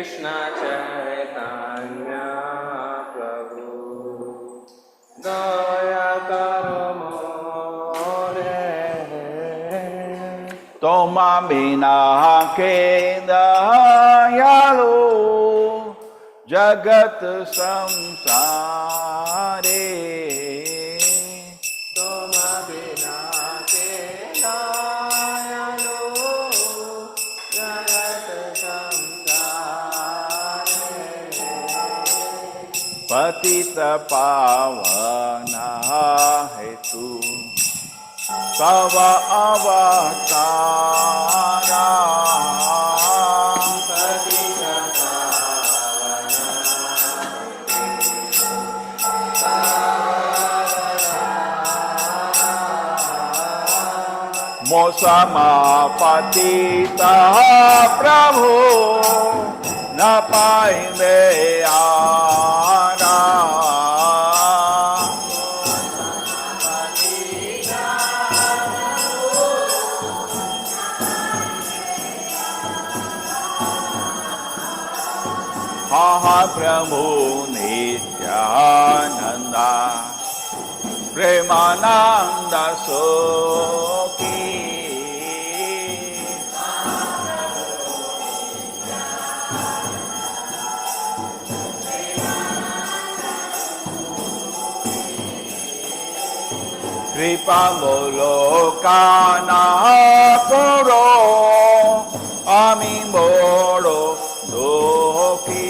Krishna Chaitanya Prabhu Daya Karo More Toma bina ke dayalu Jagat samsare Toma bina ke dayalu Jagat samsare Patita pavana hetu Tava avatara Patita pavana Mosama patita prabhu Napainde ana Maha Prabhu Nityananda Premananda Soki Kripambolokana Puro Amimoro Doki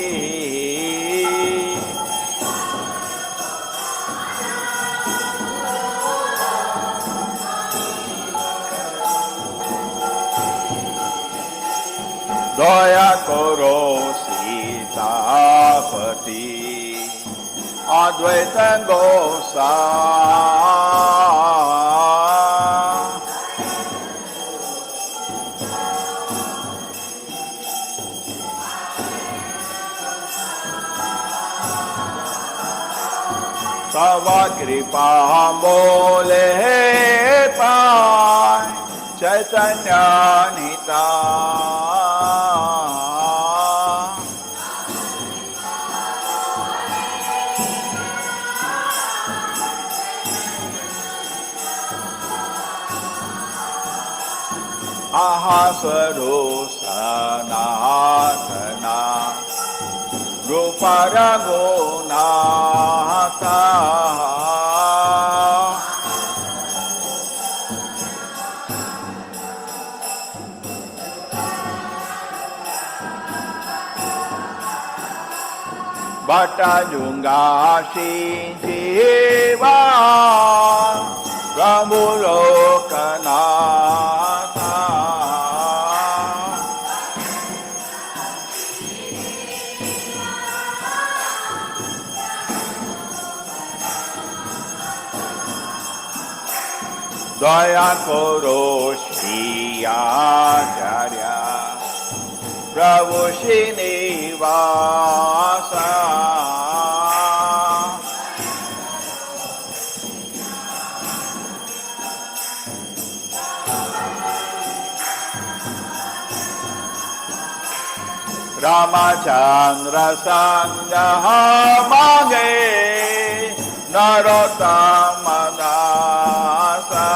Daya Koro Sitapati Advaita Gosa Tava Kripa Bole Pai Chaitanya Nita Ahasaro Sanatana Ruparagonata Bhatta Jungashi Jiva Ramulokanata Daya Koro Shri Acharya Prabhu Srinivasa Ramachandra Sangha Mange Narottama Dasa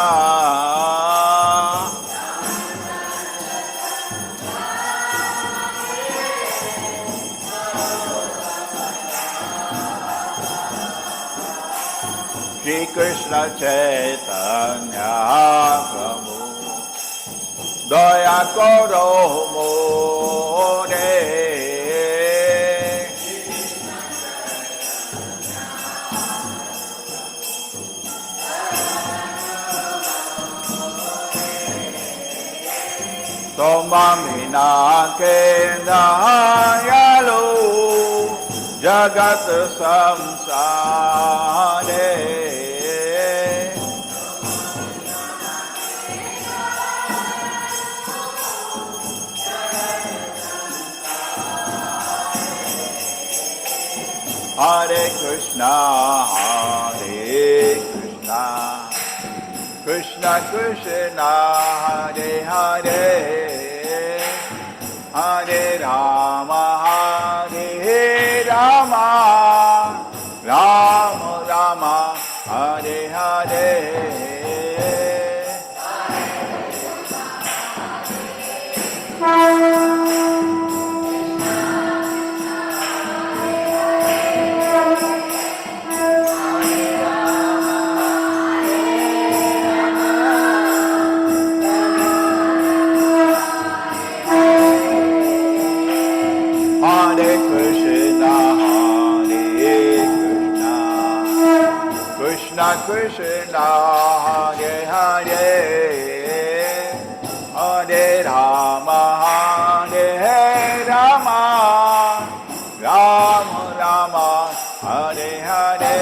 Shri Krishna Chaitanya Prabhu Daya Koro More Toma Mina Kenda Yalu Jagat Samsare Hare Krishna, Krishna Krishna, Hare Hare, Hare Rama, Krishna, Hare Hare, Hare Rama, Hare Rama, Rama Rama, Hare Hare.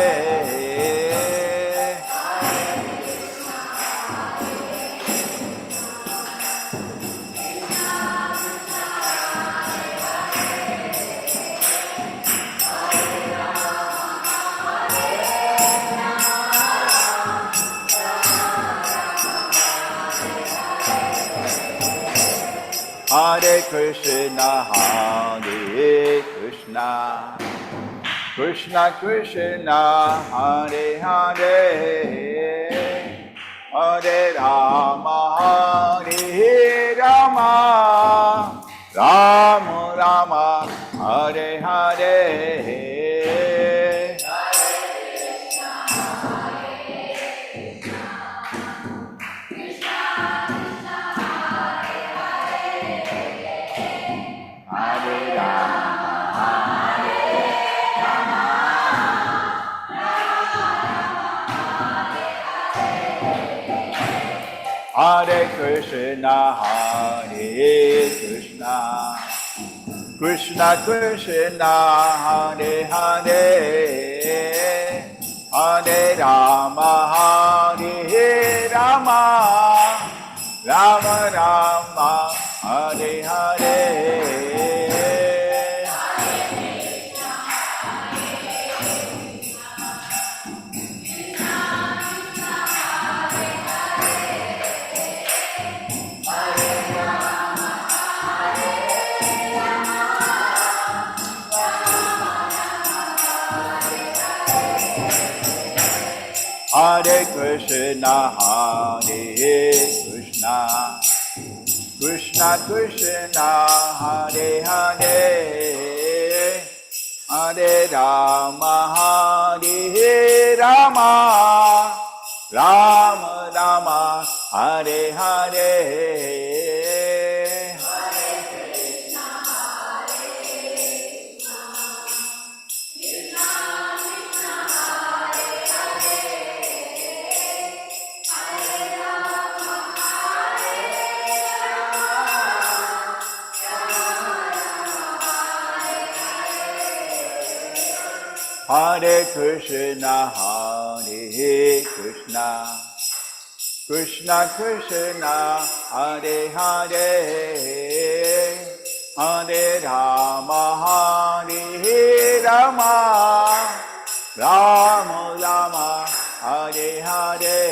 Hare Krishna, Hare Krishna, Krishna Krishna, Hare Hare, Hare Rama, Hare Rama, Rama Rama, Hare Hare. Hare Krishna, Hare Krishna, Krishna Krishna, Hare Hare, Hare Rama, Hare Rama, Rama Rama, Hare Hare. Hare Krishna, Hare Krishna, Krishna Krishna, Hare Hare, Hare Rama, Hare Rama, Rama Rama, Hare Hare. Hare Krishna, Hare Krishna, Krishna Krishna, Hare Hare, Hare Rama, Hare Rama, Rama Rama, Hare Hare.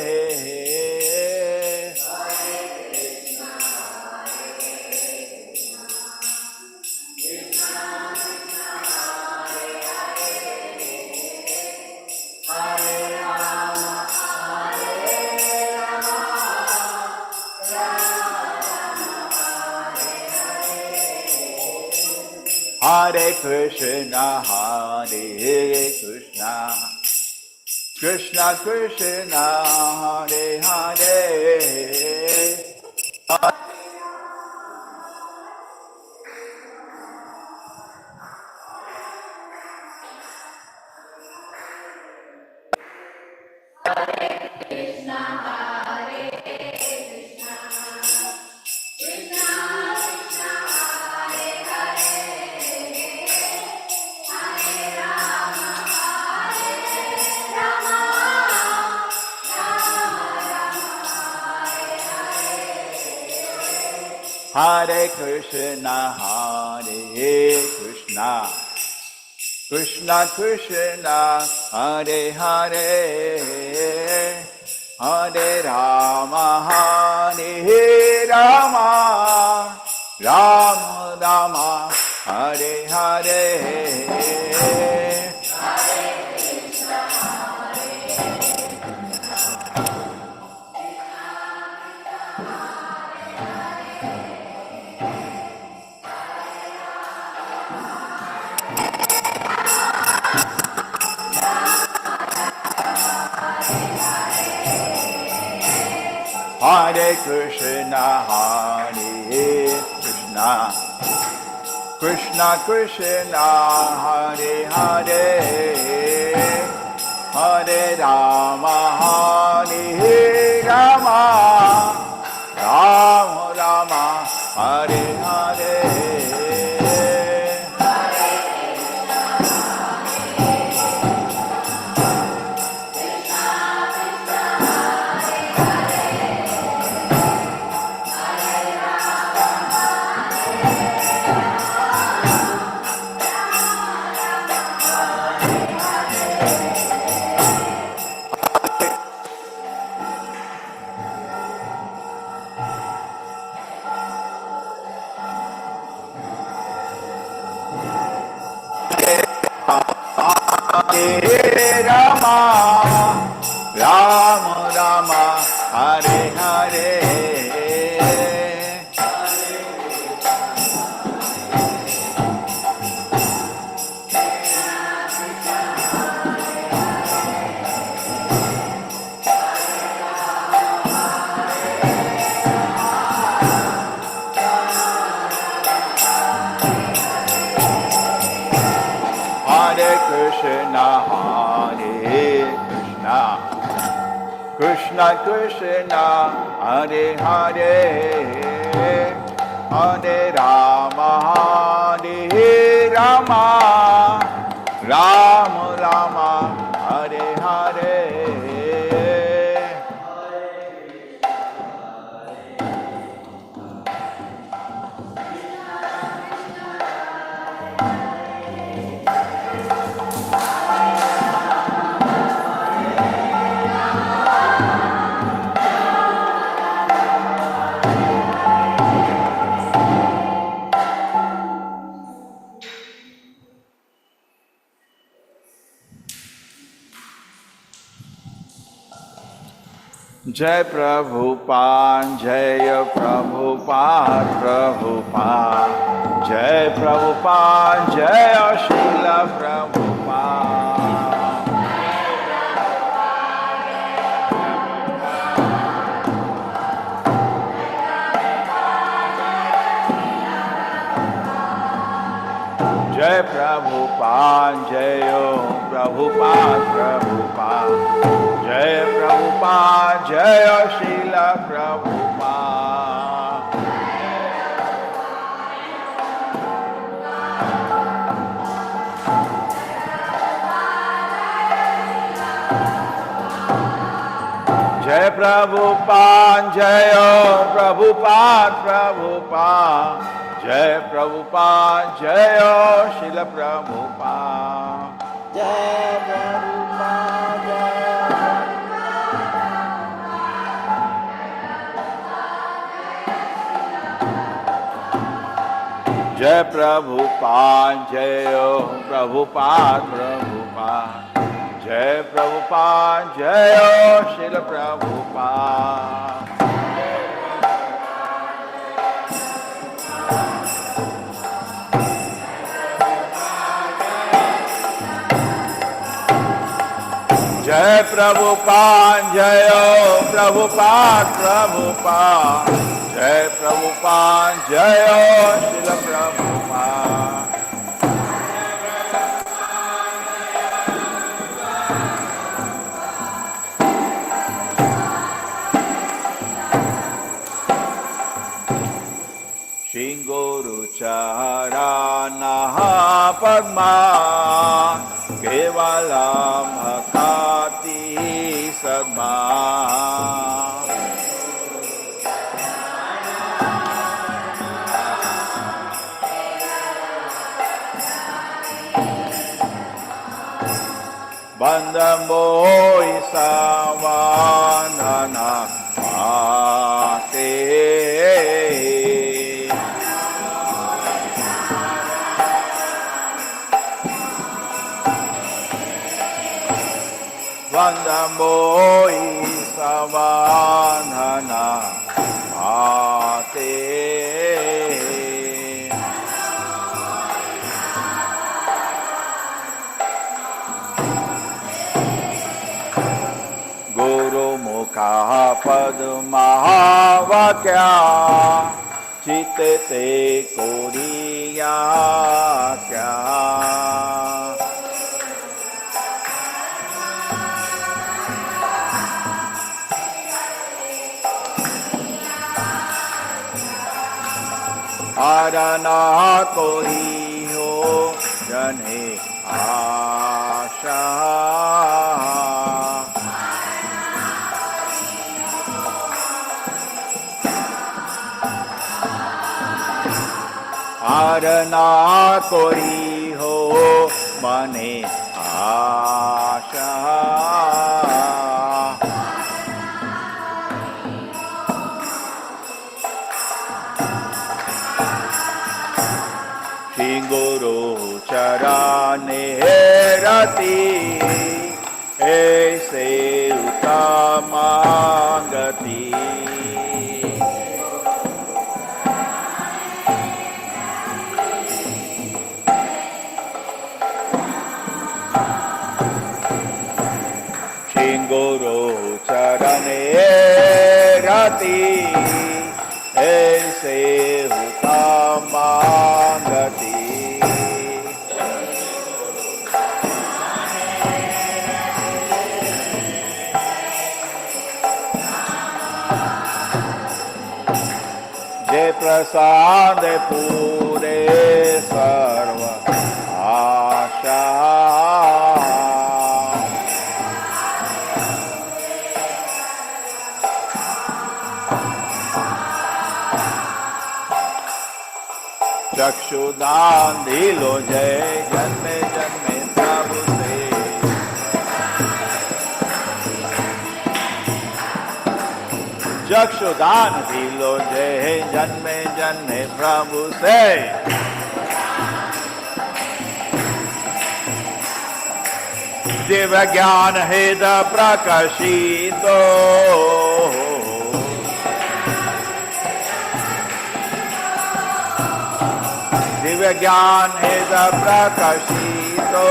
Hare Krishna, Hare Krishna, Krishna Krishna, Hare Hare. Hare Krishna, Hare Krishna, Krishna Krishna, Hare Hare, Hare Rama, Hare Rama, Rama Rama, Hare Hare. Hare Krishna, Hare Krishna, Krishna Krishna, Hare Hare, Hare Rama, Hare Rama, Rama Rama, Hare Hare. Hare Rama, Rama Rama, Hare Hare. Hare Krishna, Hare Krishna, Krishna Krishna, Hare Hare, Hare Rama, Hare Rama, Rama Rama, Hare Hare. Jai Prabhupada, Jai Prabhupada, Prabhupada, Jai Prabhupada, Jai Srila Prabhupada. Jai Prabhupada, Jai Prabhupada, Prabhupada, Jai Prabhupada, Jai Srila Prabhupada. Jai Prabhupada, Jai Prabhupada, Prabhupada, Jai Prabhupada, Jai Srila Prabhupada. Jai Prabhupada, Jai Prabhupada, Jai Prabhupada, Prabhupada, Jai Prabhupada, Jai Srila Prabhupada. Jai Prabhupada, Jai Prabhupada, Prabhupada, Jai Prabhupada, Jai Srila Prabhupada. Shinguru Charana Padma Kevalam Hakati Sadma. Bandamoi Savanana Mate. Vandamoi Savanana Mate. Guru Mukha Padmavakya Chitete Koriya Kya. आराधना कोई हो जने आशा आराधना कोई हो मने आशा श्री गुरु चरणे रति ऐसे उत्तम गति श्री गुरु चरणे रति ऐसे उत्तम गति जय प्रसाद पूरे सर्व आशा चक्षुदान दिलो जय जन्मे जन्मे प्रभु से चक्षुदान दिलो जय जन्मे जन्मे प्रभु से दिव्य ज्ञान हेद प्रकाशितो दिव्य ज्ञान हेद प्रकाशितो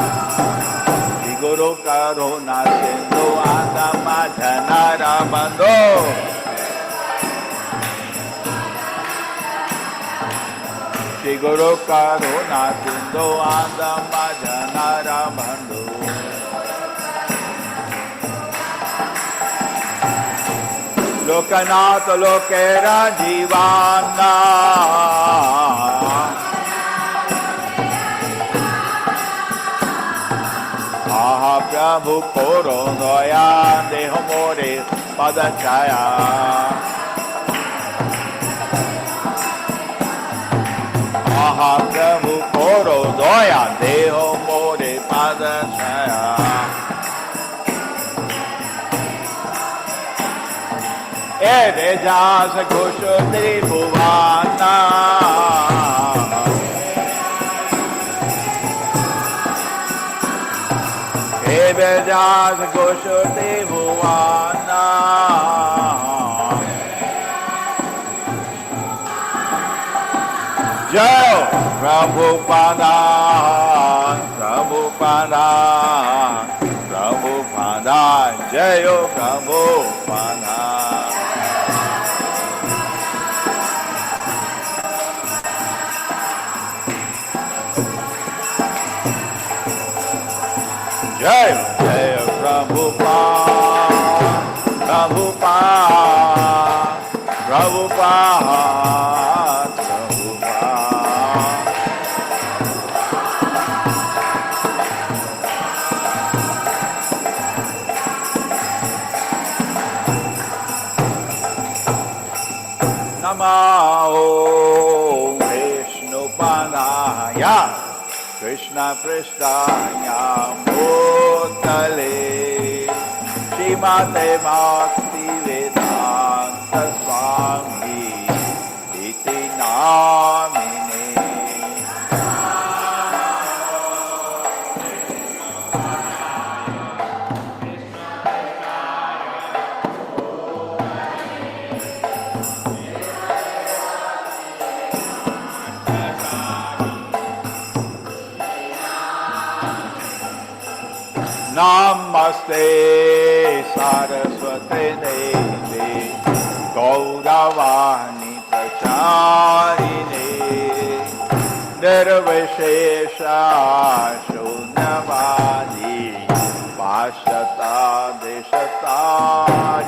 श्री गुरु करुणा सिंधु आगम जनर बंधो श्री गुरु करुणा सिंधु आगम जनर बंधु लोकनाथ लोकेरा जीवाना आहा प्रभु कोरो दया देह मोरे पद छाया आहा प्रभु कोरो दया देह मोरे पद छाया एरे जास घोष त्रिभुवाना एरे जास घोष त्रिभुवाना जय प्रभुपादा प्रभुपादा प्रभुपादा जय प्रभुपादा जय जय प्रभुपाद प्रभुपाद प्रभुपाद प्रभुपाद नमो विष्णुपदाय कृष्ण पृष्ठाया भूतले श्रीमते भक्ति वेदांत स्वामी इति नामिने नमस्ते सरस्वती देवी गौरवाणी प्रचारिणे निर्विशेषा शून्यवादी पाश्चाता देशतारिणे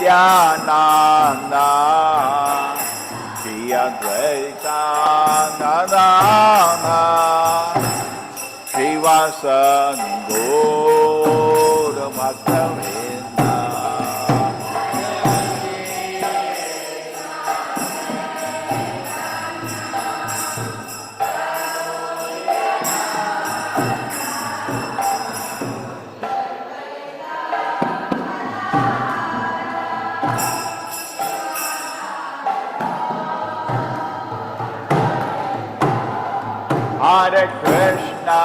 Nityananda Shri Advaita Gadadhara Srivasadi Gaura Bhaktavinda. Hare Krishna,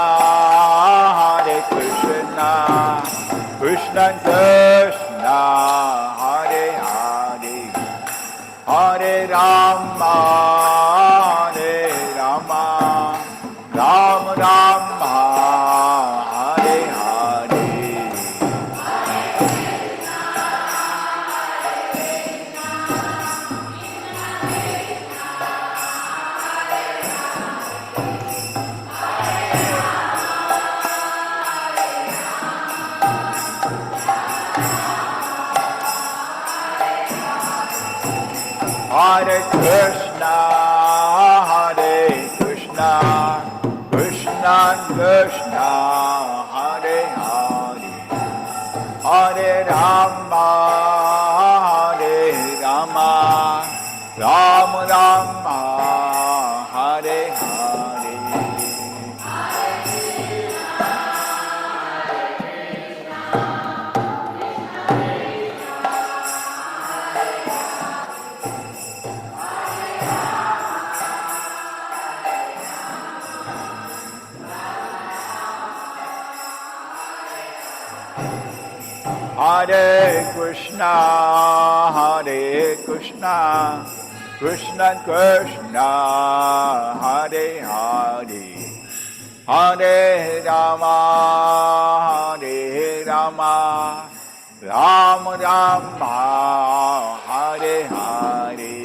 Krishna Krishna, Hare Hare, Hare Rama, Rama Rama, Hare Hare. Hare Krishna, Krishna Krishna, Hare Hare, Hare Rama, Rama Rama, Hare Hare. Hare Krishna, Krishna Krishna, Hare Hare, Hare Rama, Rama Rama, Hare Hare.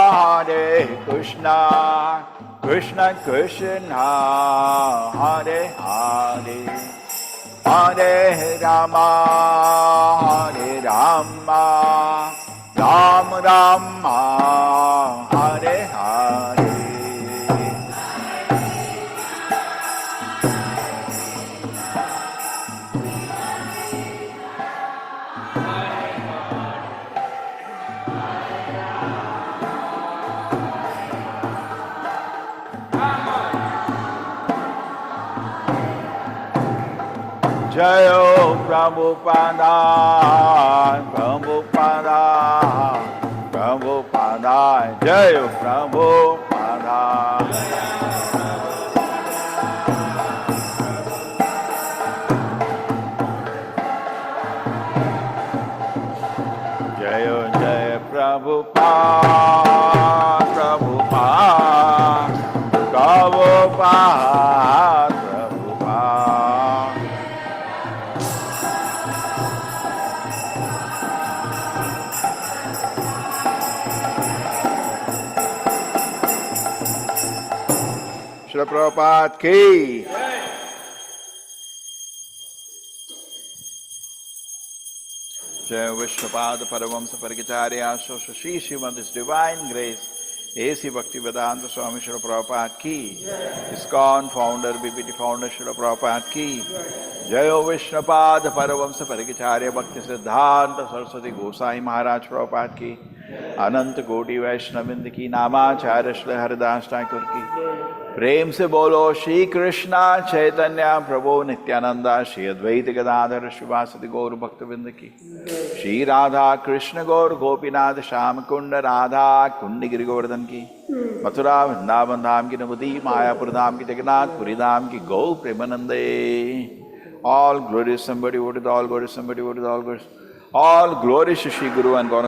Hare Krishna, Krishna Krishna, Hare Hare, Hare Rama, Rama Rama, Hare Hare. Jayo Prabhupada, Jayo Prabhupada. Jayo Jaya Prabhupada, Prabhupada. Srila Prabhupada ki. Jai Vishnupada Paramahamsa Parikacharya Shri Srimad His Divine Grace A.C. Bhaktivedanta Swami Srila Prabhupada ki. ISKCON founder, BPT founder Srila Prabhupada ki. Jai Vishnupada Paramahamsa Parikacharya Bhakti Siddhanta Saraswati Gosai Maharaj Prabhupada ki. अनंत कोटि वैष्णविंद की नामाचार्य श्री हरिदास ठाकुर की प्रेम से बोलो श्री कृष्णा चैतन्य प्रभु नित्यानंदा श्री अद्वैत गदाधर शिवासदि गौर भक्तविंद की श्री राधा कृष्ण गौर गोपीनाथ श्याम कुंड राधा कुंड गिरि गोवर्धन की मथुरा वृंदावन धाम की नवदी मायापुर धाम की जगन्नाथपुरी धाम की गौ प्रेमानंदे all glories somebody would all glories somebody would all glories Shri Guru and God